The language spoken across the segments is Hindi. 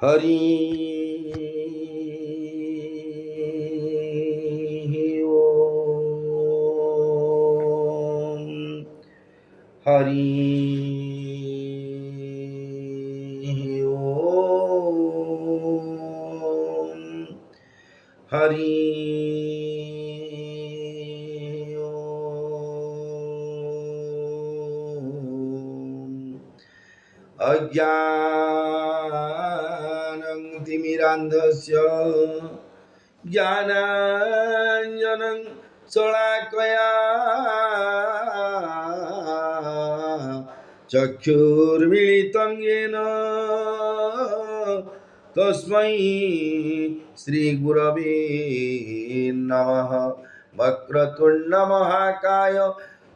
हरि ओम। हरि ओम। हरि ओम। अज्ञानं तिमिरान्धस्य ज्ञानाञ्जनं शलाकया चक्षुर्मिलितं येन तस्मै श्रीगुरवे नमः। वक्रतुण्डमहाकाय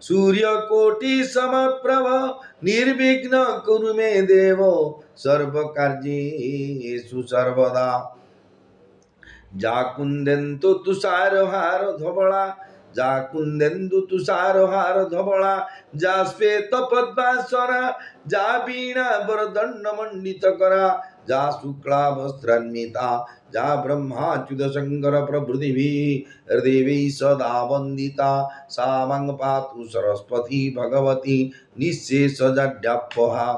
सूर्यकोटिसमप्रभ निर्विघ्न कुरु मे देव सर्वकार्येषु सर्वदा। जाकुन्देन्दु तुषारहार धवला जाकुन्देन्दु तुषारहार धवला जा श्वेत पद्मासना जा वीणा वरदण्ड मंडितकरा जा शुक्ला वस्त्रान्विता जा ब्रह्माच्युत शंकर प्रभृतिभिः देवी सदा वन्दिता सा मं पातु सरस्वती भगवती निःशेषजाड्यापहा।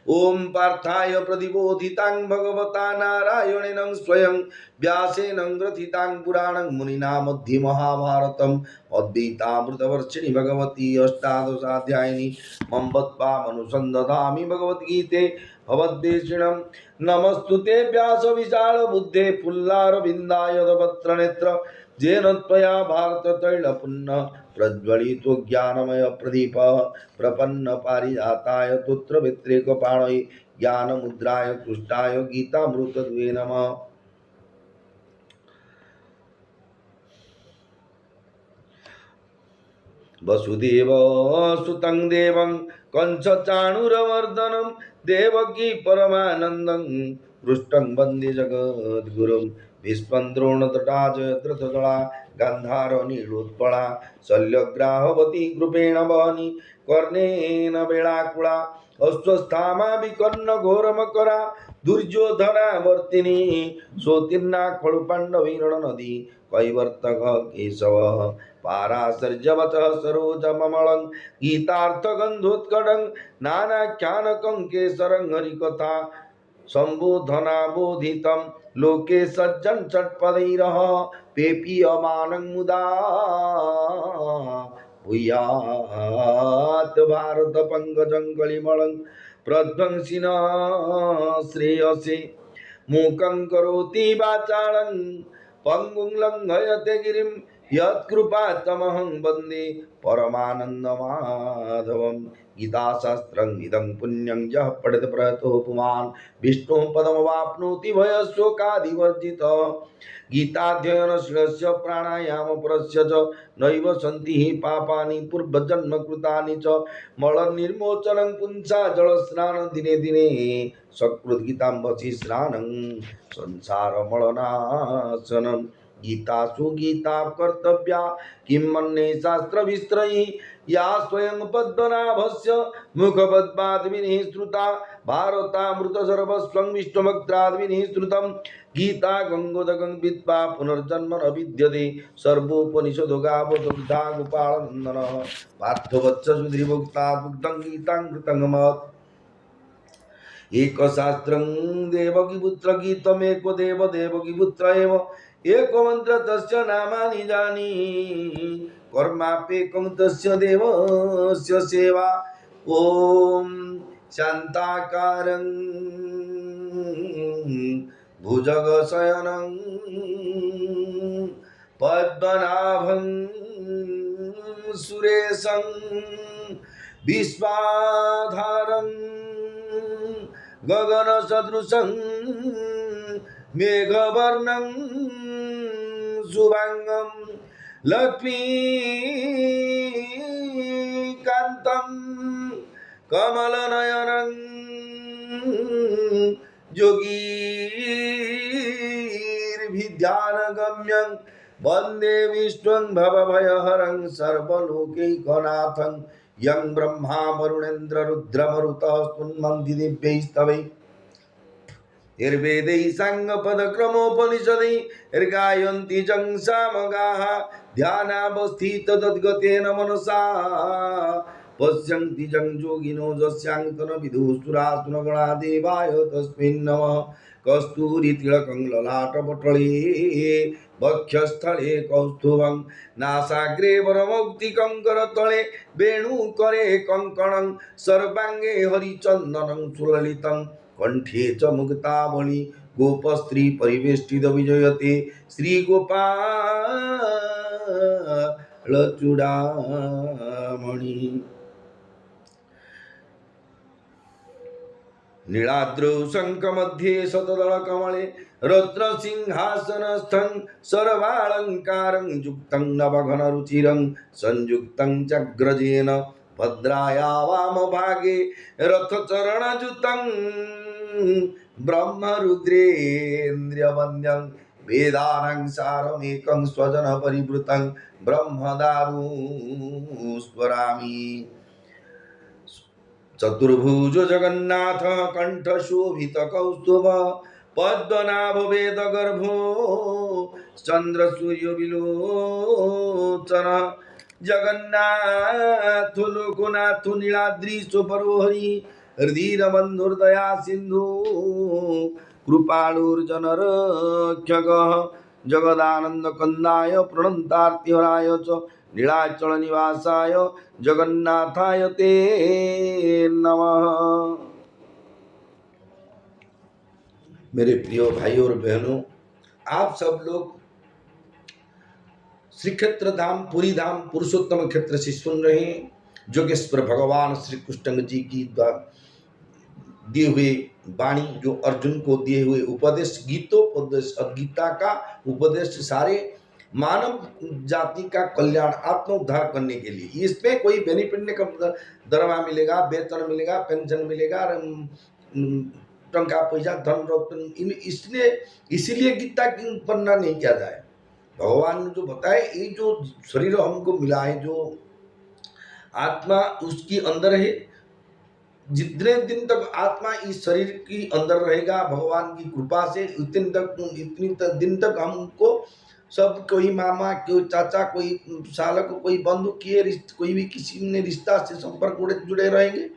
ओम पार्थाय प्रतिबोधितां भगवता नारायणेन स्वयं व्यासेन ग्रथितां पुराणं मुनिना मध्ये महाभारतम् अद्वैतामृतवर्षिणि भगवती अष्टादशाध्यायिनी मम्बत्पामनुसन्दधामि भगवद्गीते भवद्देशिणं। नमस्तुते व्यास विशाल बुद्धे पुल्लारविन्दायतपत्रनेत्र जेन त्वया भारततैलपुण्य प्रज्वलितो ज्ञानमय प्रदीप प्रपन्न पारिजाताय तोत्रवेत्रैकपाणये ज्ञानमुद्राय तुष्टाय गीतामृतद्वे नमः। वसुदेव सुतं देवं कंसचाणूरमर्दनं देवकी परमानन्दं पृष्ठं वन्दे जगद्गुरुं। भीष्मं द्रोणतटा धृतराष्ट्रदला गान्धारनीलोत्पला शल्यग्राहवती कृपेण वहनी कर्णेन वेलाकुला अश्वस्थामा विकर्ण घोरमकरा दुर्योधना वर्तिनी सोतीर्णा खलुपाण्डवीरणनदी कैवर्तक केशव पाराशर्यवचः सरोजममलं गीतार्थगन्धोत्कटं नानाख्यानकं केसरं हरिकथा सम्बोधनाबोधितं लोके सज्जन षट्पदैरः पेपीयमानं मुदा भूयात् भारत पंकजं कलिमलं प्रध्वंसिना श्रेयसे मूकं करोति वाचालं पंगुं लङ्घयते गिरिं यत्कृपातमहं वन्दे परमानन्दमाधवं। गीताशास्त्रं इदं पुण्यं यः पठति प्रयतो पुमान् विष्णोः पदमवाप्नोति भयशोकादिवर्जितः। गीताध्ययनशीलस्य प्राणायामपरस्य च नैव सन्ति हि पापानि पूर्वजन्मकृतानि च मलनिर्मोचनं पुंसा जलस्नानं दिने दिने सकृद्गीताम्बसि स्नानं संसारमलनाशनं। गीतासु गीता कर्तव्या किं मन्ये शास्त्रविस्त्रयैः या स्वयं पद्मनाभस्य मुखपद्माद्विनिः श्रुता भारतामृतसर्वस्वं विष्णुभक्त्राद्विनिः श्रुतं। गीता गङ्गोदकं विद्वा पुनर्जन्म न विद्यते सर्वोपनिषदो गावोऽधुग्धा गोपालनन्दनः पार्थवत्स सुधीर्भोक्ता दुग्धं गीतामृतङ्गमत्। एकशास्त्रं देवकीपुत्र गीतमेको देवकीपुत्र एव एको मंत्र तस्य नामानि जानी कर्माप्येकं तस्य देवस्य सेवा। ओम शान्ताकारं भुजगशयनं पद्मनाभं सुरेशं विश्वाधारं गगनसदृशं मेघवर्णं शुभांगं लक्ष्मीकान्तं कमलनयनं योगीर्भिध्यानगम्यं वन्दे विष्णुं भवभयहरं सर्वलोकैकनाथं यं ब्रह्मा वरुणेन्द्र रुद्रमरुतः स्तुन्वन्ति दिव्यैस्तवैः यर्वेदै साङ्गपदक्रमोपनिषदै गायन्ति चं सामगाः ध्यानावस्थित तद्गतेन मनसा पश्यन्ति चं योगिनो यस्यान्तन विदुसुरासुरगणा देवाय तस्मिन् नमः कस्तूरितिलकं ललाटपटले वक्षस्थले कौस्तुभं नासाग्रे वरमौक्तिकं करतले वेणुकरे कङ्कणं सर्वाङ्गे हरिचन्दनं सुललितं कंठे च मुक्तावली गोपस्त्री परिवेष्टित विजयते श्रीगोपाल चूड़ामणि नीलाद्रौ शङ्खमध्ये शतदलकमले रत्नसिंहासनस्थं सर्वालङ्कारं युक्तं नवघनरुचिरं संयुक्तं चग्रजेन भद्राया वामभागे रथचरणयुतं ब्रह्मरुद्रेन्द्रवन्द्यं वेदानां सारमेकं स्वजनपरिवृतं ब्रह्मदारुं स्मरामि चतुर्भुज जगन्नाथ कंठशोभित कौस्तुभ पद्मनाभ वेद गर्भो चंद्र सूर्य विलोचन जगन्नाथ लोकनाथ नीलाद्री सुपरोहरि हृदीरबंधुर्दया सिंधु कृपालुर्जनरक्षक जगदानंद कंदाय प्रणतार्तिहराय च नीलाचल निवासाय जगन्नाथाय ते नमः। मेरे प्रिय भाइयों और बहनों, आप सब लोग श्री क्षेत्र धाम पुरी धाम पुरुषोत्तम क्षेत्र से सुन रहे हैं। जोगेश्वर भगवान श्री कृष्ण जी की दिए हुए वाणी, जो अर्जुन को दिए हुए उपदेश, गीतोपदेश और गीता का उपदेश सारे मानव जाति का कल्याण आत्मोद्धार करने के लिए। इसमें कोई बेनिफिट नहीं, कब दरमा मिलेगा, वेतन मिलेगा, पेंशन मिलेगा, टंका पैसा धन रत्न, इसलिए इसीलिए गीता की पढ़ना नहीं किया जाए। भगवान ने जो बताए, ये जो शरीर हमको मिला है, जो आत्मा उसकी अंदर है, जितने दिन तक आत्मा इस शरीर की अंदर रहेगा भगवान की कृपा से, इतनी दिन तक हमको सब, कोई मामा, कोई चाचा, कोई सालक, कोई बंधु, कोई भी किसी ने रिश्ता से संपर्क जुड़े रहेंगे।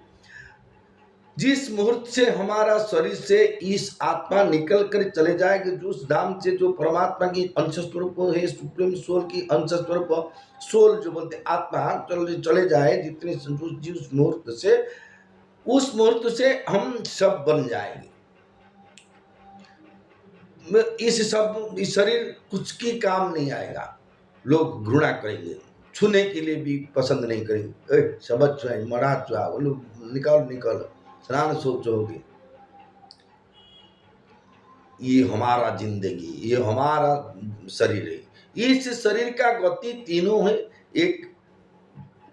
जिस मुहूर्त से हमारा शरीर से इस आत्मा निकल कर चले जाएगी, जो उस धाम से, जो परमात्मा की अंश स्वरूप है, सुप्रीम सोल की अंश स्वरूप सोल जो बोलते आत्मा चले जाए, जितने जिस मुहूर्त से, उस मुहूर्त से हम सब बन जाएंगे। इस शरीर कुछ की काम नहीं आएगा। लोग घृणा करेंगे, छूने के लिए भी पसंद नहीं करेंगे। शबद छुआए, मरा छुआ, बोलो निकल स्नान सोचोगे। ये हमारा जिंदगी, ये हमारा शरीर है। इस शरीर का गति तीनों है। एक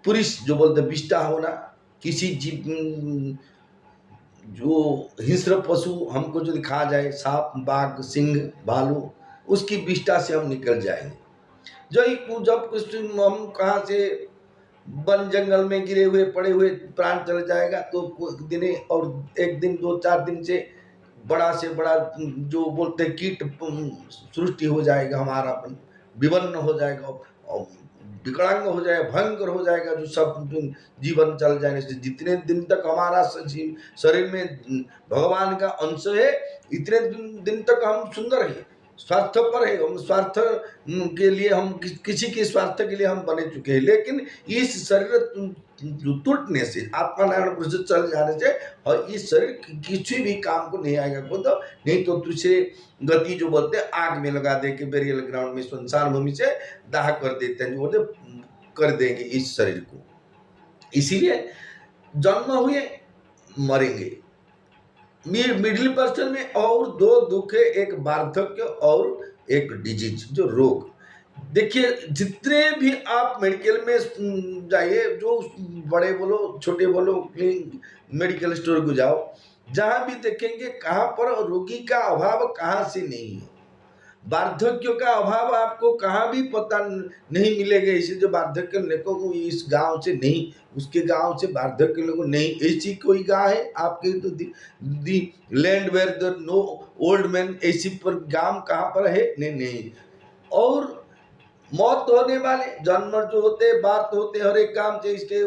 पुरुष जो बोलते विष्टा होना, किसी जीव जो हिंस्र पशु हमको जो खा जाए, सांप, बाघ, सिंह, भालू, उसकी विष्टा से हम निकल जाएंगे। जब कुछ हम कहाँ से वन जंगल में गिरे हुए पड़े हुए प्राण चले जाएगा, तो दिन और एक दिन 2-4 दिन से बड़ा जो बोलते कीट सृष्टि हो जाएगा, हमारा विवन्न हो जाएगा और विकलांग हो जाएगा, भयंकर हो जाएगा, जो सब जीवन चल जाने से। जितने दिन तक हमारा शरीर में भगवान का अंश है, इतने दिन तक हम सुंदर है, स्वार्थपर है। हम स्वार्थ के लिए, हम किसी के स्वार्थ के लिए हम बने चुके हैं। लेकिन इस शरीर टूटने से, आत्मानारायण पुरुष चल जाने से, और इस शरीर किसी भी काम को नहीं आएगा। तो नहीं तो दूसरे गति जो बोलते हैं, आग में लगा दे के बेरियल ग्राउंड में, संसार भूमि से दाह कर देते हैं, जो बोलते कर देंगे इस शरीर को। इसीलिए जन्म हुए मरेंगे। मिडिल पर्सन में और 2 दुख है, एक वार्धक्य और एक डिजीज, जो रोग। देखिए, जितने भी आप मेडिकल में जाइए, जो बड़े बोलो छोटे बोलो, मेडिकल स्टोर को जाओ, जहाँ भी देखेंगे कहाँ पर रोगी का अभाव कहाँ से नहीं है। वार्धक्य का अभाव आपको कहाँ भी पता नहीं मिलेगा। इसे जो वार्धक्य लोगों को इस गांव से नहीं, उसके गांव से वार्धक्य लोगों नहीं, ऐसी कोई गांव है आपके? तो the land where the no old man, ऐसी पर गांव कहाँ पर है? नहीं नहीं। और मौत होने वाले जानवर जो होते हैं, बात होते हर एक काम से, इसके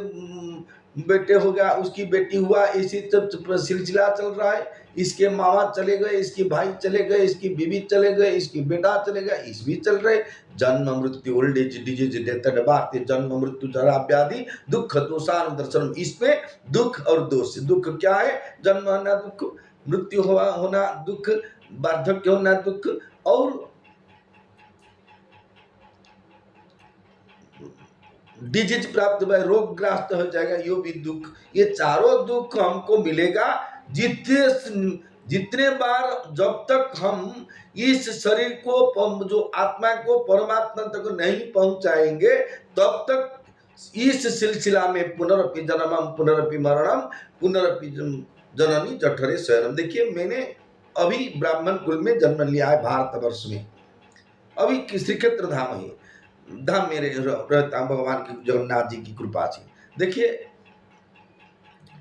बेटे हो गया, उसकी बेटी हुआ, इसी सब सिलसिला चल रहा है। इसके मामा चले गए, इसके भाई चले गए, इसकी बीवी चले गए, इसकी बेटा चले गए, इस भी चल रहे। जन्म मृत्यु ओल्ड एज डिजीज डेथ बात, जन्म मृत्यु जरा व्याधि दुख दोषान दर्शन। इसमें दुख और दोष, दुख क्या है? जन्म होना दुख, मृत्यु होना दुख, वार्धक्य होना दुख, और डिजीज प्राप्त हुआ, रोग ग्रस्त हो जाएगा, यो भी दुख। ये चारों दुख हमको मिलेगा जितने बार, जब तक हम इस शरीर को, जो आत्मा को परमात्मा तक नहीं पहुंचाएंगे, तब तक इस सिलसिला में पुनरपि जन्मम पुनरपि मरणम पुनरपि जननी जठरे शयनम। देखिए, मैंने अभी ब्राह्मण कुल में जन्म लिया है भारतवर्ष में, अभी श्रीक्षेत्र धाम है, धाम मेरे रहता भगवान की, जगन्नाथ जी की कृपा से। देखिए,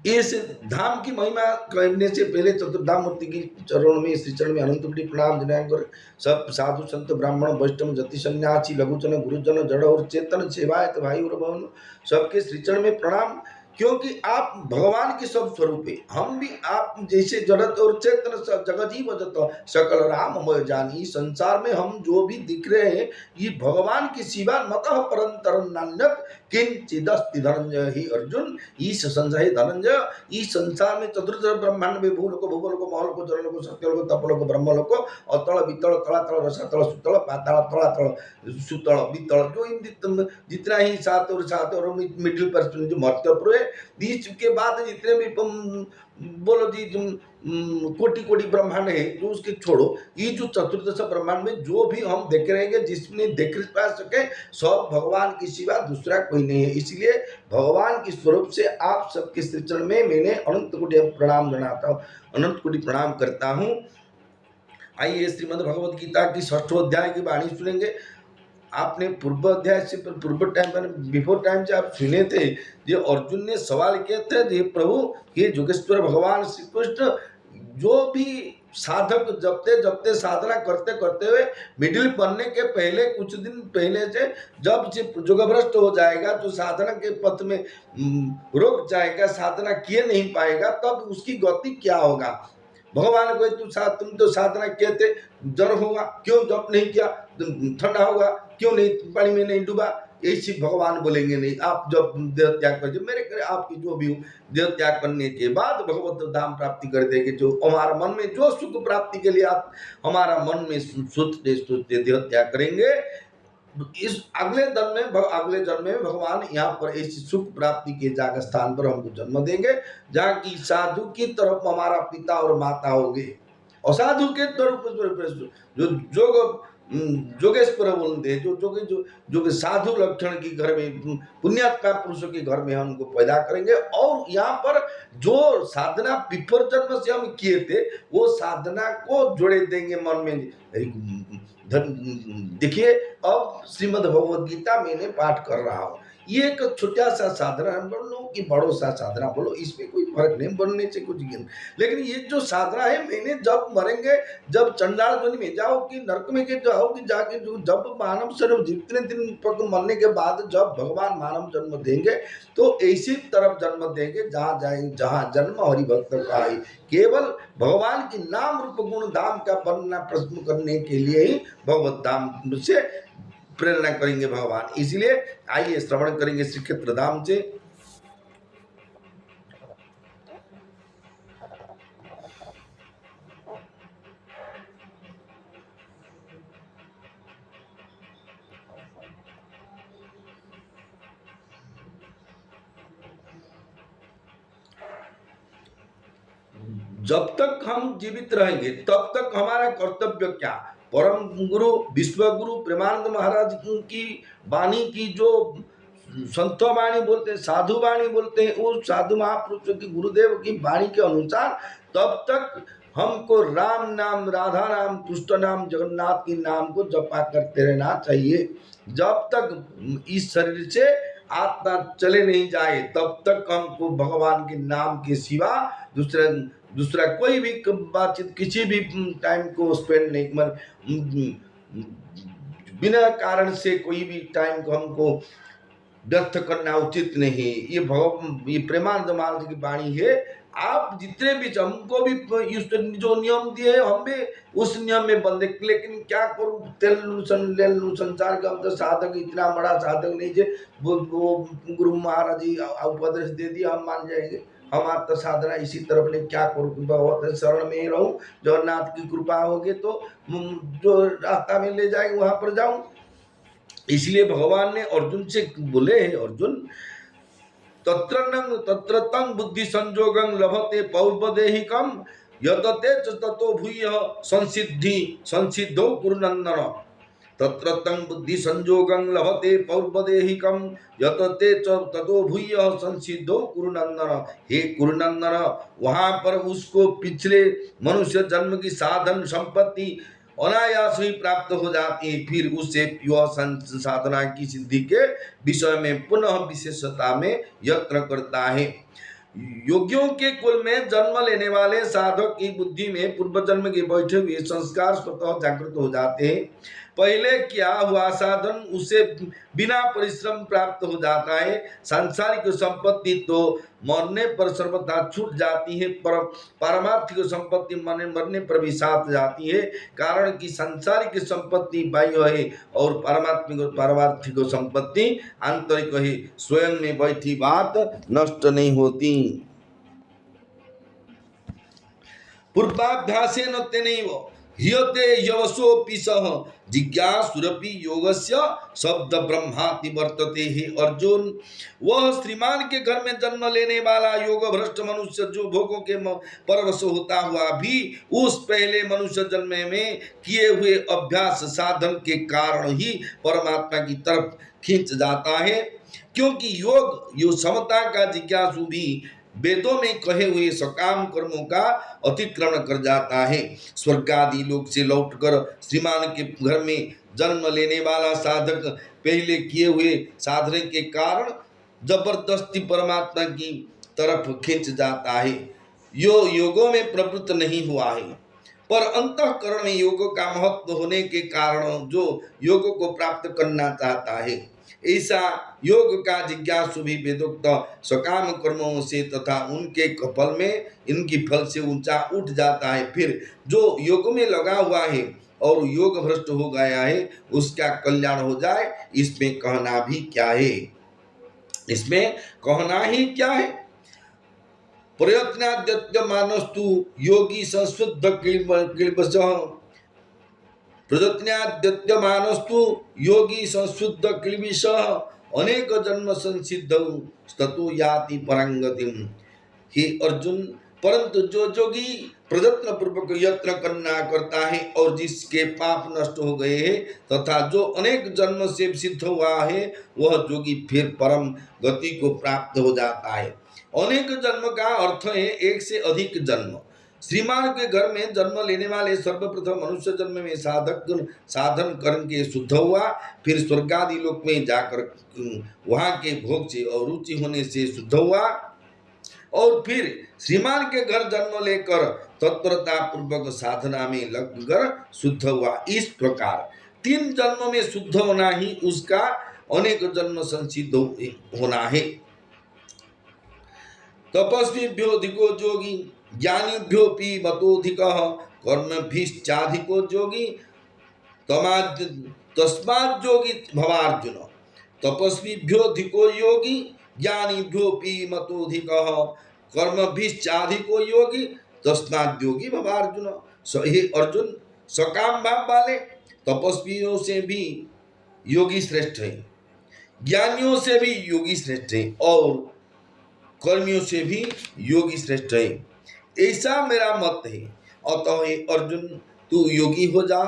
इस धाम की महिमा करने से पहले चतुर्धाम मूर्ति की चरणों में, श्री चरण में अनंत कोटि प्रणाम जनाकर सब साधु संत ब्राह्मण वैष्णव जति सन्यासी लघुजन गुरुजन जड़ और चेतन सेवायत भाई और बहन सबके श्री चरण में प्रणाम। क्योंकि आप भगवान के सब स्वरूप है, हम भी आप जैसे जड़त और चेतन जगत ही बजत सकल राम मय जानी। संसार में हम जो भी दिख रहे हैं, ये भगवान के सिवा मतः परंतर नान्यत किंचिदस्ति धनंजय ही अर्जुन। ईश संजय धनंजय, इस संसार में चतुर्थ ब्रह्मांड में भूल को भूगोल को महल को जल को सत्य को तपल को ब्रह्मल को अतल वितल तलातल रसातल सुतल पाताल तलातल सुतल वितल, जो इन जितना ही सात और मिडिल पर्सन जो मर्त्यपुर है, बीच के बाद जितने भी बोलो जी कोटि कोटि ब्रह्मांड है, जो उसके छोड़ो, ये जो चतुर्दश ब्रह्मांड में जो भी हम देख रहे हैं, जिसमें देख पा सके, सब भगवान के सिवा दूसरा कोई नहीं है। इसलिए भगवान के स्वरूप से आप सबके श्री चरण में मैंने अनंत कोटि प्रणाम जनाता हूँ, अनंत कोटि प्रणाम करता हूँ। आइए श्रीमद् भगवद गीता की 6ठो अध्याय की वाणी सुनेंगे। आपने पूर्व अध्याय से, पूर्व टाइम पर, बिफोर टाइम से आप सुने थे, जो अर्जुन ने सवाल किए थे, ये प्रभु, ये योगेश्वर भगवान श्री कृष्ण, जो भी साधक जपते जपते साधना करते करते हुए मिडिल बनने के पहले, कुछ दिन पहले से जब से योगभ्रष्ट हो जाएगा, जो साधना के पथ में रुक जाएगा, साधना किए नहीं पाएगा, तब उसकी गति क्या होगा? भगवान को तुम तो साधना किए थे, जड़ होगा, क्यों जप नहीं किया? ठंडा होगा, क्यों नहीं पानी में नहीं डूबा? ऐसी भगवान बोलेंगे नहीं। आप जब देह त्याग कर, मेरे करे आपकी जो भी हूँ, देह त्याग करने के बाद भगवत धाम प्राप्ति कर देंगे। जो हमारा मन में जो सुख प्राप्ति के लिए आप हमारा मन में सोचते सोचते देह त्याग करेंगे, इस अगले जन्म में भगवान यहाँ पर इस सुख प्राप्ति के जाग स्थान पर हमको जन्म देंगे, जहाँ की साधु की तरफ हमारा पिता और माता होंगे, और साधु के तरफ जो जोगेश्वर बोलते हैं, जो साधु लक्षण की घर में, पुण्यात्मा पुरुषों के घर में हम उनको पैदा करेंगे। और यहाँ पर जो साधना पिपर जन्म से हम किए थे, वो साधना को जोड़े देंगे मन में। देखिए, अब श्रीमद् भगवद गीता मैंने पाठ कर रहा हूँ, ये एक छोटा सा साधना बोलो कि बड़ो सा साधना बोलो, इसमें कोई फर्क नहीं, बनने से कुछ ज्ञान। लेकिन ये जो साधना है, मैंने जब मरेंगे, जब चंडाल ध्वनि में जाओ कि नरक में के जाओ कि जाके, जो जब मानव स्वरूप जितने दिन तक मरने के बाद जब भगवान मानव जन्म देंगे, तो ऐसी तरफ जन्म देंगे जहाँ जाएंगे, जहाँ जन्म हरि भक्त का है। केवल भगवान की नाम रूप गुण धाम का वर्णना प्रश्न करने के लिए ही भगवत धाम से प्रेरणा करेंगे भगवान। इसलिए आइए श्रवण करेंगे श्री क्षेत्र धाम से। जब तक हम जीवित रहेंगे, तब तक हमारा कर्तव्य क्या? परम गुरु विश्व गुरु प्रेमानंद महाराज की वाणी की, जो संत वाणी बोलते हैं, साधु वाणी बोलते हैं, उस साधु महापुरुषों की, गुरुदेव की वाणी के अनुसार तब तक हमको राम नाम, राधा नाम, कृष्ण नाम, जगन्नाथ के नाम को जपा करते रहना चाहिए। जब तक इस शरीर से आत्मा चले नहीं जाए तब तक हमको भगवान के नाम के सिवा दूसरा दूसरा कोई भी बातचीत किसी भी टाइम को स्पेंड नहीं, बिना कारण से कोई भी टाइम को हमको व्यर्थ करना उचित नहीं। ये प्रेमानंद महाराज की वाणी है। आप जितने भी, हमको भी जो नियम दिए है हम भी उस नियम में बंदे, लेकिन क्या करूं, तेल लूसन ले लू संसार का, हम तो साधक इतना बड़ा साधक नहीं जे वो गुरु महाराज जी उपदेश दे दिया हम मान जाएंगे। हमारा तो साधना इसी तरफ नहीं, क्या करूं, बहुत शरण में ही रहूं, जगन्नाथ की कृपा होगी तो जो रास्ता में ले जाएंगे वहां पर जाऊं। इसलिए भगवान ने अर्जुन से बोले, अर्जुन तत्र तं बुद्धि संजोगं लभते पौर्वदेहिकम यतते च ततो भूयः संसिद्धौ कुरुनंदन। तत्र तं बुद्धि संजोगं लभते पौर्वदेहिकम यतते च ततो भूयः संसिद्धौ कुरुनंदन। हे कुरुनंदन, वहां पर उसको पिछले मनुष्य जन्म की साधन संपत्ति अनायास ही प्राप्त हो जाती है, फिर उसे यह साधना की सिद्धि के विषय में पुनः विशेषता में यत्न करता है। योगियों के कुल में जन्म लेने वाले साधक की बुद्धि में पूर्व जन्म के बैठे हुए संस्कार स्वतः जागृत हो जाते हैं। पहले क्या हुआ साधन उसे बिना परिश्रम प्राप्त हो जाता है। सांसारिक संपत्ति तो मरने पर सर्वथा छूट जाती है, पर पारमार्थिक संपत्ति मरने पर भी साथ जाती है। कारण कि सांसारिक संपत्ति बाह्य है और पारमार्थिक संपत्ति आंतरिक है। स्वयं में बैठी बात नष्ट नहीं होती। पूर्वाभ्यासेन तेनैव ह्यते यवसोऽपि सः जिज्ञासुरपि योगस्य शब्द ब्रह्माति वर्तते। हे अर्जुन, वह श्रीमान के घर में जन्म लेने वाला योग भ्रष्ट मनुष्य जो भोगों के परवश होता हुआ भी उस पहले मनुष्य जन्म में किए हुए अभ्यास साधन के कारण ही परमात्मा की तरफ खींच जाता है। क्योंकि योग समता का जिज्ञासु भी वेदों में कहे हुए सकाम कर्मों का अतिक्रमण कर जाता है। स्वर्ग आदि लोक से लौटकर श्रीमान के घर में जन्म लेने वाला साधक पहले किए हुए साधने के कारण जबरदस्ती परमात्मा की तरफ खींच जाता है। योगों में प्रवृत्त नहीं हुआ है, पर अंतःकरण में योग का महत्व होने के कारण जो योग को प्राप्त करना चाहता है, ऐसा योग का जिज्ञासु भी वेदोक्त सकाम कर्मों से तथा उनके फल में इनकी फल से ऊंचा उठ जाता है। फिर जो योग में लगा हुआ है और योग भ्रष्ट हो गया है उसका कल्याण हो जाए, इसमें कहना भी क्या है, इसमें कहना ही क्या है। प्रयत्नाद्यत्य मानस्तु योगी संशुद्ध क्लिबसः, प्रयत्नाद्यत्यमानस्तु योगी संशुद्ध क्लिबिषः अनेक जन्म संसिद्धौ ततो याति परंगतिम। हे अर्जुन, परंतु जो योगी प्रयत्न पूर्वक यत्न करता है और जिसके पाप नष्ट हो गए हैं तथा जो अनेक जन्म से सिद्ध हुआ है वह योगी फिर परम गति को प्राप्त हो जाता है। अनेक जन्म का अर्थ है एक से अधिक जन्म। श्रीमान के घर में जन्म लेने वाले सर्वप्रथम मनुष्य जन्म में साधन करके शुद्ध हुआ, फिर स्वर्गादि लोक में जाकर वहां के भोग से और रुचि होने से शुद्ध हुआ, और फिर श्रीमान के घर जन्म लेकर तत्परता पूर्वक साधना में लगकर शुद्ध हुआ। इस प्रकार 3 जन्म में शुद्ध होना ही उसका अनेक जन्म संसिद्ध होना है। तपस्वीभ्योऽधिको योगी ज्ञानिभ्योऽपि मतोऽधिकः कर्मभिश्चाधिको योगी तस्माद् योगी भवार्जुन। तपस्वीभ्योऽधिको योगी ज्ञानिभ्योऽपि मतोऽधिकः कर्मभिश्चाधिको योगी तस्माद् योगी भवार्जुन। हे अर्जुन, सकाम भाव वाले तपस्वियों से भी योगी श्रेष्ठ है, ज्ञानियों से भी योगी श्रेष्ठ है और कर्मियों से भी योगी श्रेष्ठ है, ऐसा मेरा मत है। अतः हे अर्जुन, तू योगी हो जा।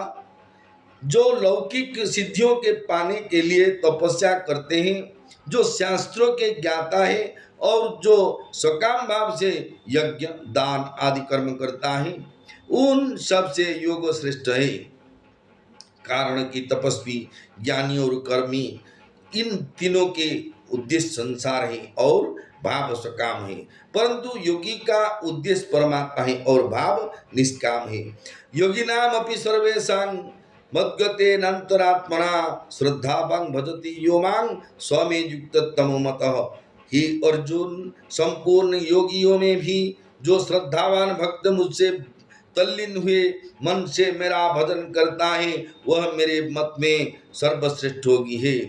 जो लौकिक सिद्धियों के पाने के लिए तपस्या करते हैं, जो शास्त्रों के ज्ञाता है और जो सकाम भाव से यज्ञ दान आदि कर्म करता है, उन सबसे योग श्रेष्ठ है। कारण कि तपस्वी, ज्ञानी और कर्मी, इन तीनों के उद्देश्य संसार है और भाव सकाम है, परंतु योगी का उद्देश्य परमात्मा है और भाव निष्काम है। योगी नाम अपि सर्वेशां मद्गते नंतरात्मना श्रद्धावान भजति यो मां स्वमे युक्त तमो मतः। ही अर्जुन, संपूर्ण योगियों में भी जो श्रद्धावान भक्त मुझसे तल्लीन हुए मन से मेरा भजन करता है, वह मेरे मत में सर्वश्रेष्ठ योगी है।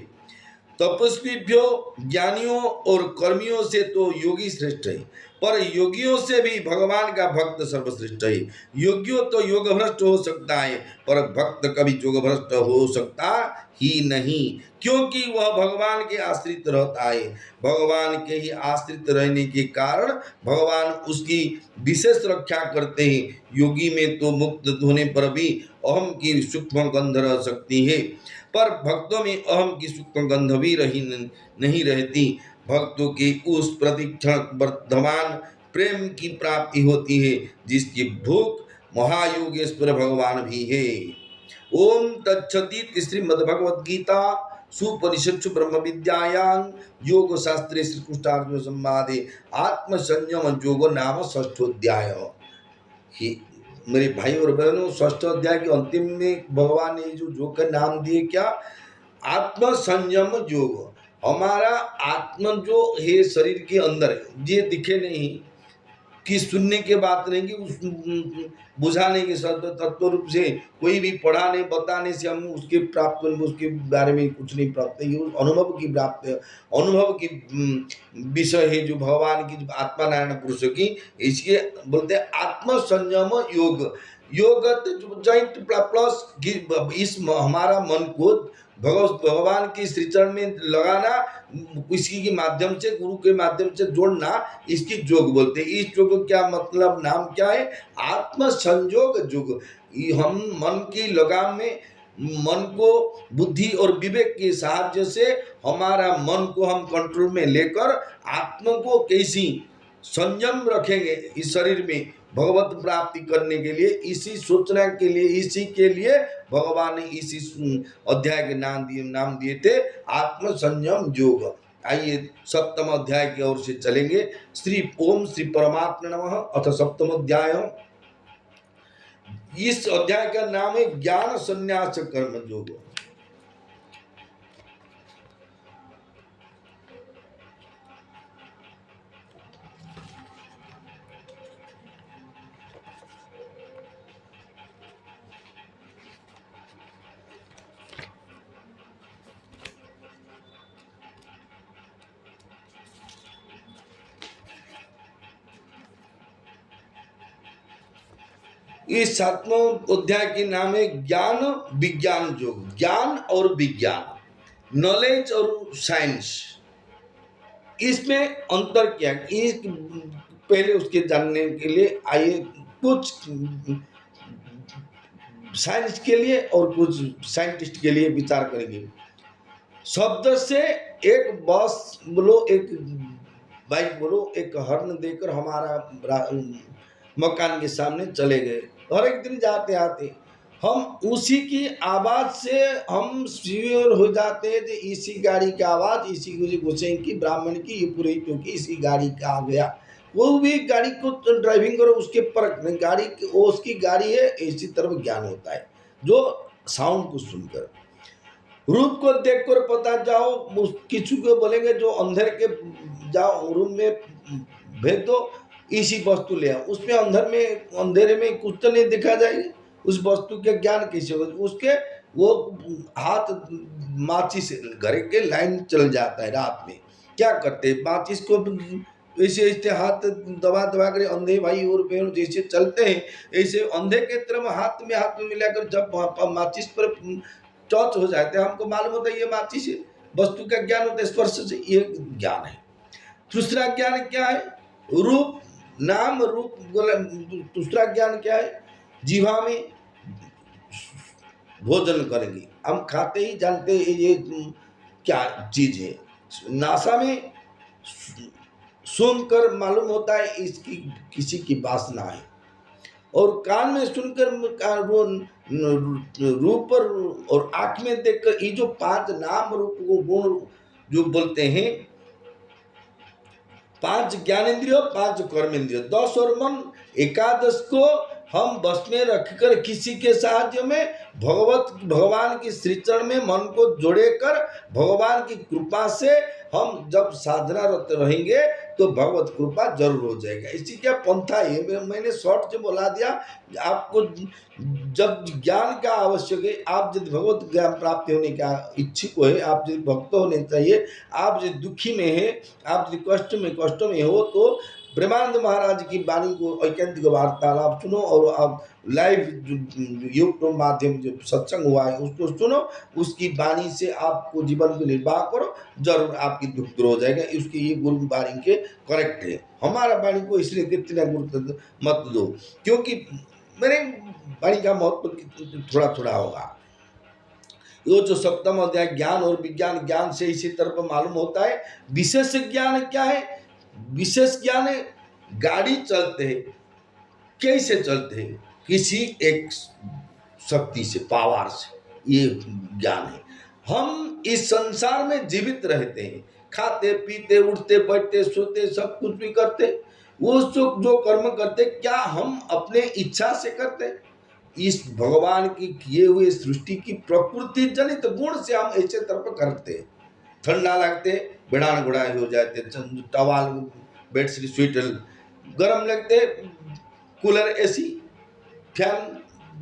तपस्वियों, ज्ञानियों और कर्मियों से तो योगी श्रेष्ठ है, पर योगियों से भी भगवान का भक्त सर्वश्रेष्ठ है। योगियों तो योग भ्रष्ट हो सकता है, पर भक्त कभी योग भ्रष्ट हो सकता ही नहीं, क्योंकि वह भगवान के आश्रित रहता है। भगवान के ही आश्रित रहने के कारण भगवान उसकी विशेष रक्षा करते हैं। योगी में तो मुक्त होने पर भी अहम की सूक्ष्म गंध रह सकती है, पर भक्तों में अहम की सूक्ष्म गंध भी नहीं रहती। भक्तों के उस प्रतिक्षण वर्धमान प्रेम की प्राप्ति होती है जिसकी भूख महायोगेश्वर भगवान भी है। ओम तत्सदिति श्रीमद्भगवद गीता सुपनिषत्सु ब्रह्म विद्यायां योग शास्त्रे श्री कृष्णार्जुन संवादे आत्म संयम योग नाम षष्ठोध्याय। मेरे भाई और बहनों, षष्ठ अध्याय के अंतिम में भगवान ने जो योग का नाम दिए, क्या? आत्म संयम योग। हमारा आत्मा जो है शरीर के अंदर, ये दिखे नहीं कि सुनने के बात नहीं, कि उस बुझाने के शब्द तत्व रूप से कोई भी पढ़ाने बताने से हम उसके प्राप्त, उसके बारे में कुछ नहीं प्राप्त है। अनुभव की प्राप्त, अनुभव की विषय है जो भगवान की आत्मा नारायण पुरुष की, इसके बोलते हैं आत्म संयम योग। योग जॉइंट प्लस इस हमारा मन को भगवान की श्री चरण में लगाना, किसी के माध्यम से, गुरु के माध्यम से जोड़ना, इसकी योग बोलते हैं। इस योग क्या मतलब, नाम क्या है? आत्म संयोग योग। हम मन की लगाम में मन को बुद्धि और विवेक के साहाय्य से हमारा मन को हम कंट्रोल में लेकर आत्मा को कैसी संयम रखेंगे इस शरीर में भगवत प्राप्ति करने के लिए, इसी सूचना के लिए, इसी के लिए भगवान ने इसी अध्याय के नाम दिए थे आत्म संयम योग। आइए सप्तम अध्याय की ओर से चलेंगे। श्री ओम श्री परमात्मा नमः। अथ सप्तम अध्याय। इस अध्याय का नाम है ज्ञान संन्यास कर्म योग। इस सातवें अध्याय के नाम है ज्ञान विज्ञान योग। ज्ञान और विज्ञान, नॉलेज और साइंस, इसमें अंतर क्या? इस पहले उसके जानने के लिए आइए कुछ साइंस के लिए और कुछ साइंटिस्ट के लिए विचार करेंगे। शब्द से एक बस बोलो, एक बाइक बोलो, एक हॉर्न देकर हमारा मकान के सामने चले गए। हर एक दिन जाते आते हम उसी की आवाज़ से हम श्योर हो जाते हैं कि इसी गाड़ी की आवाज़, इसी गोसें की, ब्राह्मण की, ये पूरे क्योंकि इसी गाड़ी का आ गया। वो भी गाड़ी को ड्राइविंग करो, उसके परख नहीं, गाड़ी वो उसकी गाड़ी है, इसी तरफ ज्ञान होता है जो साउंड को सुनकर। रूप को देखकर पता जाओ, किसी को बोलेंगे जो अंधेरे के जाओ रूम में भेज दो, इसी वस्तु ले आओ, उसमें अंधेरे में कुछ तो नहीं दिखा जाएगी, उस वस्तु के ज्ञान कैसे होगा? उसके वो हाथ माचिस घर के लाइन चल जाता है रात में, क्या करते हैं माचिस को ऐसे ऐसे हाथ दबा दबा कर अंधे भाई और बहन जैसे चलते हैं, ऐसे अंधे के तरफ हाथ में मिलाकर जब माचिस पर टच हो जाते हैं, हमको मालूम होता है ये माचिस है, वस्तु का ज्ञान होता है स्पर्श से, ये ज्ञान है। दूसरा ज्ञान क्या है? रूप, नाम रूप। दूसरा ज्ञान क्या है? जीवा में भोजन करेंगे, हम खाते ही जानते हैं ये क्या चीज है। नासा में सुनकर मालूम होता है इसकी किसी की वासना है। और कान में सुनकर वो रूप और आंख में देखकर, ये जो 5 नाम रूप गुण जो बोलते हैं, 5 ज्ञानेंद्रिय, 5 कर्मेंद्रिय, 10 और मन, एकादश को हम बस में रखकर किसी के साहाय्य में भगवान की श्री चरण में मन को जोड़े कर भगवान की कृपा से हम जब साधना रत रहेंगे तो भगवत कृपा जरूर हो जाएगा। इसी का पंथा है, मैंने शॉर्ट से बोला दिया। आपको जब ज्ञान का आवश्यक है, आप यदि भगवत ज्ञान प्राप्ति होने का इच्छुक है, आप यदि भक्त होने चाहिए, आप यदि दुखी में है, आप यदि कष्ट में हो, तो ब्रह्मानंद महाराज की वाणी को ऐकांतिक वार्तालाप सुनो, और आप लाइव यूट्यूब माध्यम जो सत्संग हुआ है उसको सुनो, उसकी वाणी से आपको जीवन को निर्वाह करो, जरूर आपकी दुख दूर हो जाएगा। उसकी ये गुरु वाणी के करेक्ट है। हमारा वाणी को इसलिए कितना गुरुत्व मत दो, क्योंकि मेरे वाणी का महत्व थोड़ा थोड़ा होगा। ये जो सप्तम अध्याय ज्ञान और विज्ञान, ज्ञान से इसी तरफ मालूम होता है। विशेष ज्ञान क्या है? विशेष ज्ञान है, गाड़ी चलते हैं, कैसे चलते हैं? किसी एक शक्ति से, पावर से, ये ज्ञान है। हम इस संसार में जीवित रहते हैं, खाते पीते उठते बैठते सोते सब कुछ भी करते, वो जो कर्म करते क्या हम अपने इच्छा से करते? इस भगवान की किए हुए सृष्टि की प्रकृति जनित गुण से हम ऐसे तरफ करते हैं। ठंडा लगते बेड़ान गुड़ाई हो जाते, टवाल बेडशीट स्वेटर, गर्म लगते कूलर एसी फैन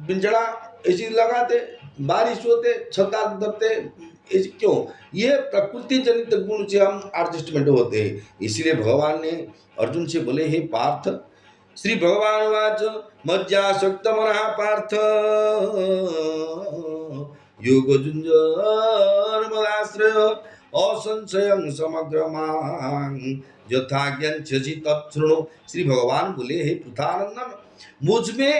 बिंजड़ा एसी लगाते, बारिश होते छता धरते, क्यों? ये प्रकृति जनित गुण से हम एडजस्टमेंट होते हैं। इसलिए भगवान ने अर्जुन से बोले, हे पार्थ, श्री भगवान वाच मज्जासक्त मनः पार्थ योग जुंजर्मदाश्रय असंशयं समग्र मां यथा ज्ञानछि तत्शृणु। श्री भगवान बोले, हे पृथानंदन, मुझ में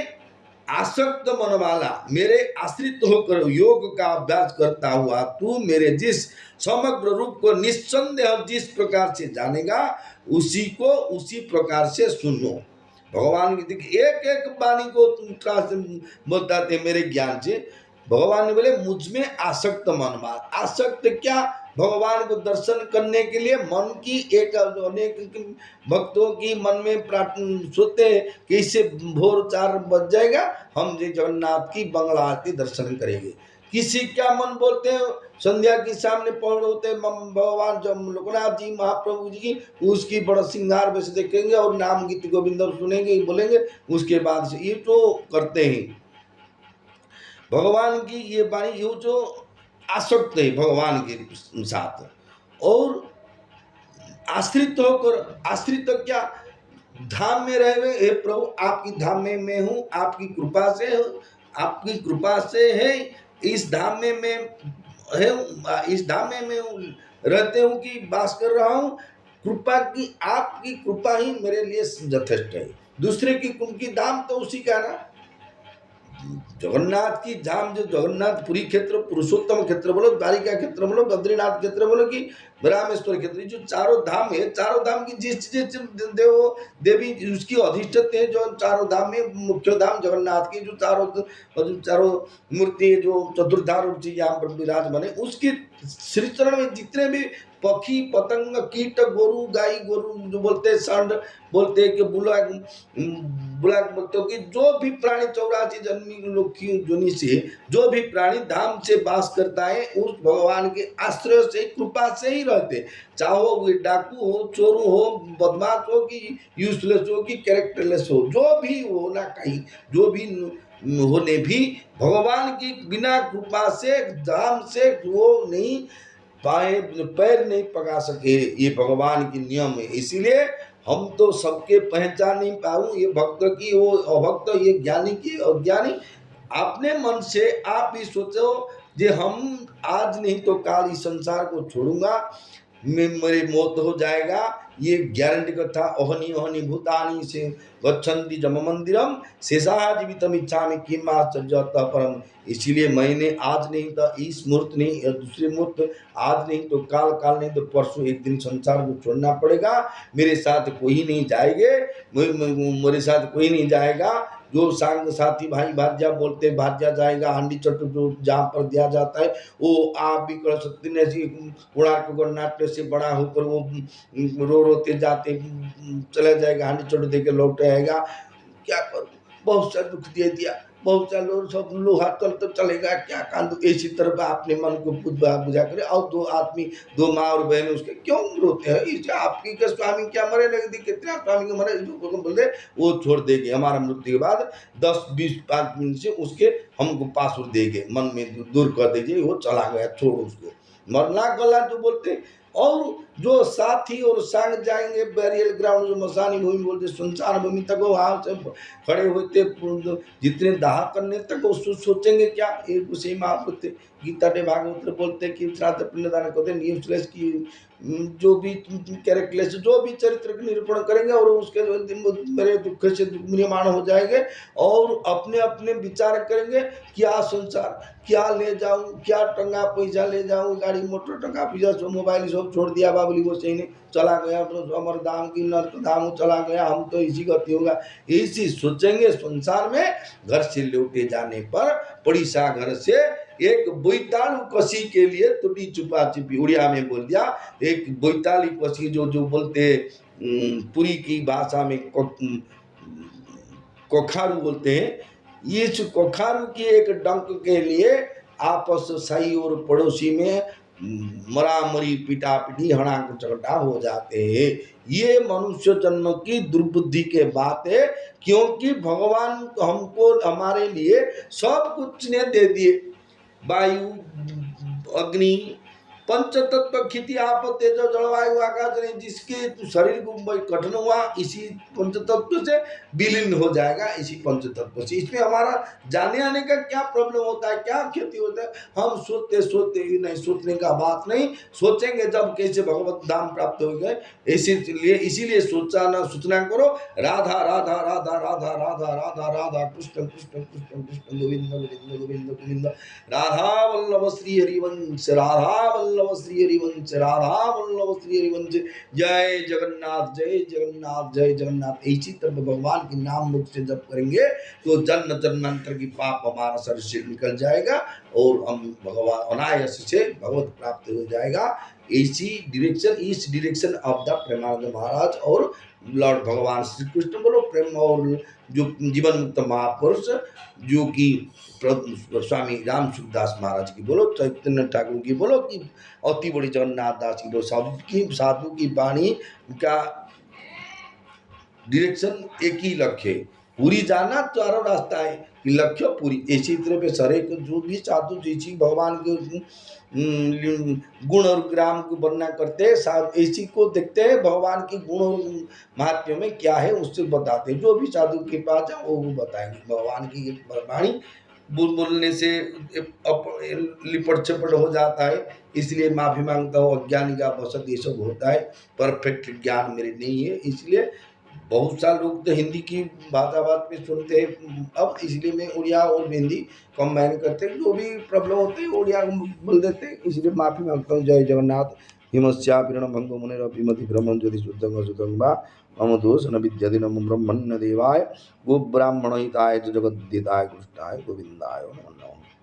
आसक्त मन वाला, मेरे आश्रित होकर योग का अभ्यास करता हुआ तू मेरे जिस समग्र रूप को निस्संदेह जिस प्रकार से जानेगा, उसी को उसी प्रकार से सुनो। भगवान की एक एक वाणी को बताते मेरे ज्ञान से। भगवान ने बोले, मुझ में आसक्त मन वाला। आसक्त क्या? भगवान को दर्शन करने के लिए मन की एक अनेक भक्तों की मन में प्रार्थना सोते कि इससे भोर 4 बज जाएगा, हम जगन्नाथ की बंगला आरती दर्शन करेंगे। किसी क्या मन बोलते हैं, संध्या के सामने पहुंच होते भगवान जब लोकनाथ जी महाप्रभु जी की उसकी बड़ा श्रृंगार वैसे देखेंगे और नाम गीत गोविंद सुनेंगे, बोलेंगे, उसके बाद से ये तो करते हैं। भगवान की ये वाणी, ये जो आसक्त है भगवान के साथ, और आश्रित होकर, आश्रित क्या? धाम में रहे हुए, हे प्रभु आपकी धाम में मैं हूँ, आपकी कृपा से, आपकी कृपा से है इस धाम में मैं है, इस धाम में मैं रहते हूँ कि वास कर रहा हूँ। कृपा की, आपकी कृपा ही मेरे लिए यथेष्ट है। दूसरे की उनकी धाम तो उसी का ना, जगन्नाथ की धाम, जो जगन्नाथपुरी क्षेत्र, पुरुषोत्तम क्षेत्र बोलो, द्वारिका क्षेत्र बोलो, बद्रीनाथ क्षेत्र बोलो कि रामेश्वर क्षेत्र, जो चारों धाम है, चारों धाम की जिस देव देवी उसकी अधिष्ठित है, जो चारों धाम में मुख्य धाम जगन्नाथ की जो चारों मूर्ति जो चतुर्धार रूप से यहाँ पर विराज बने, उसकी श्री चरण में जितने भी पक्षी पतंग कीट गोरु गाय गोरु जो बोलते हैं, सांड बोलते हैं कि बुलाक बोलते हो कि जो भी प्राणी 84 जन्मी लोग की जोनी से जो भी प्राणी धाम से वास करता है, उस भगवान के आश्रय से, कृपा से ही रहते। चाहो वो डाकू हो, चोरू हो, बदमाश हो कि यूजलेस हो कि कैरेक्टरलेस हो, जो भी हो ना, कहीं जो भी होने भी भगवान की बिना कृपा से धाम से वो नहीं पाए, पैर नहीं पका सके। ये भगवान की नियम है। इसीलिए हम तो सबके पहचान नहीं पाऊँ, ये भक्त की, वो अभक्त, ये ज्ञानी की अज्ञानी। अपने मन से आप ही सोचो जे हम आज नहीं तो काल इस संसार को छोड़ूंगा, मेरे मौत हो जाएगा, ये गारंटी कथा। अहनि अहनि भूतानि से गच्छन्ति जम मंदिरम शेषा जीवितम इच्छामि किम आश्चर्यतः परम। इसीलिए मैंने आज नहीं तो इस मुहूर्त नहीं या दूसरे मुहूर्त, आज नहीं तो काल, काल नहीं तो परसों एक दिन संसार को छोड़ना पड़ेगा। मेरे साथ कोई नहीं जाएंगे, मेरे साथ कोई नहीं जाएगा। जो सांग साथी भाई भाज्या बोलते हैं, भाज्या जाएगा हांडी चट्टू जो जहाँ पर दिया जाता है वो आप भी कर सकते हैं। ऐसी कोणार्क गणनाट्य से बड़ा होकर वो रो रोते जाते चला जाएगा, हांडी चट्टू दे के लौट आएगा। क्या करूं, बहुत सा दुख दे दिया, बहुत सा लोग सब लोहा तल तो चलेगा क्या कांदू। इसी तरह अपने मन को बुझा करे। और दो आदमी, दो माँ और बहन उसके क्यों रोते हैं, इसे आपकी के स्वामी क्या मरे लगे, कितने स्वामी के मरे बोलते वो छोड़ देंगे हमारा मृत्यु के बाद 10-20-5 मिनट से उसके हमको पासवर्ड देंगे, मन में दूर कर दीजिए, वो चला गया, छोड़ उसको, मरना गला जो बोलते। और जो साथी और संग जाएंगे बैरियल ग्राउंड, जो मसानी भूमि बोलते, सुनसान भूमि तक वहाँ से खड़े होते जितने दाह करने तक वो सोचेंगे क्या, एक उसी महापुत्र गीता डे भागवत बोलते कि श्राद्ध पिंडदान करते न्यूज़लेस की जो भी कैरेक्टरलेस जो भी चरित्र का निरूपण करेंगे और उसके मेरे दुख से दुखम्रियमाण हो जाएंगे और अपने अपने विचार करेंगे क्या संसार, क्या ले जाऊं, क्या टंगा पैसा ले जाऊं, गाड़ी मोटर टंगा पैसा सब मोबाइल सब छोड़ दिया बाबुली को सही नहीं चला गया, तो अमर धाम की नर्क धाम चला गया, हम तो इसी गति होगा, इसी सोचेंगे। संसार में घर से लौटे जाने पर पड़ीसा घर से एक बोईतालू कसी के लिए टूटी चुपा चुपी, उड़िया में बोल दिया, एक बोईताली कसी जो बोलते पुरी की भाषा में कोखारू बोलते हैं, इस कोखारू की एक डंक के लिए आपस सही और पड़ोसी में मरामरी पिटा पिटी हड़ाक चकटा हो जाते हैं। ये मनुष्य जन्म की दुर्बुद्धि के बात है, क्योंकि भगवान हमको हमारे लिए सब कुछ ने दे दिए, वायु अग्नि पंचतत्व खेती आप तेज जलवायु आकाश ने, जिसके शरीर को गठन हुआ इसी पंचतत्व से विलीन हो जाएगा, इसी पंचतत्व से। इसमें हमारा जाने आने का क्या प्रॉब्लम होता है, क्या क्षति होता है, हम सोचते सोचते ही नहीं, सोचने का बात नहीं, सोचेंगे जब कैसे भगवत धाम प्राप्त हो गए। इसीलिए सूचना करो, राधा राधा राधा राधा राधा राधा राधा कृष्ण कृष्ण कृष्ण कृष्ण गोविंद गोविंद गोविंद गोविंद, राधा वल्लभ श्री हरिवंश, राधा वल्लभ श्री हरिवंश, राधा वल्लभ श्री हरिवंश, जय जगन्नाथ जय जगन्नाथ जय जगन्नाथ। इसी तरह भगवान के नाम मुख से जब करेंगे तो जन्म जन्मांतर की पाप हमारा शरीर से निकल जाएगा और हम भगवान अनायास से भगवत प्राप्त हो जाएगा। इसी direction of the Premanand Maharaj और लॉर्ड भगवान श्री कृष्ण बोलो, प्रेम और जो जीवन मुक्त महापुरुष जो कि स्वामी राम सुखदास महाराज की बोलो, चैतन्य ठाकुर की बोलो, कि अति बड़ी जगन्नाथ दास की बोलो, सबकी साधु की वाणी का डायरेक्शन एक ही लक्ष्य है, पूरी जाना चारों रास्ता है कि लक्ष्य पूरी। इसी तरह पे सरे को जो भी साधु जैसी भगवान के गुण और ग्राम को वर्णना करते हैं, इसी को देखते हैं भगवान के गुण और महात्म्य में क्या है उससे बताते हैं। जो भी साधु के पास है वो बताएंगे भगवान की वाणी बोलने से लिपट छपट हो जाता है, इसलिए माफी मांगता हूँ, अज्ञानी का वसत ये सब होता है, परफेक्ट ज्ञान मेरे नहीं है। इसलिए बहुत सारे लोग तो हिंदी की भाषा बात में सुनते हैं, अब इसलिए मैं उड़िया और हिंदी कंबाइन करते हैं, जो भी प्रॉब्लम होती है उड़िया बोल देते हैं, इसलिए माफी मांगता हूँ। जय जगन्नाथ। हिमस्यापिरण भंगो मुनिरपि ब्रह्मण ज्योति शुद्धं शुद्धं वा मम दोष न विद्यते नमो ब्रह्मण्य देवाय गो ब्राह्मण हिताय जगद्दिताय कृष्णाय गोविंदाय नमो नमः।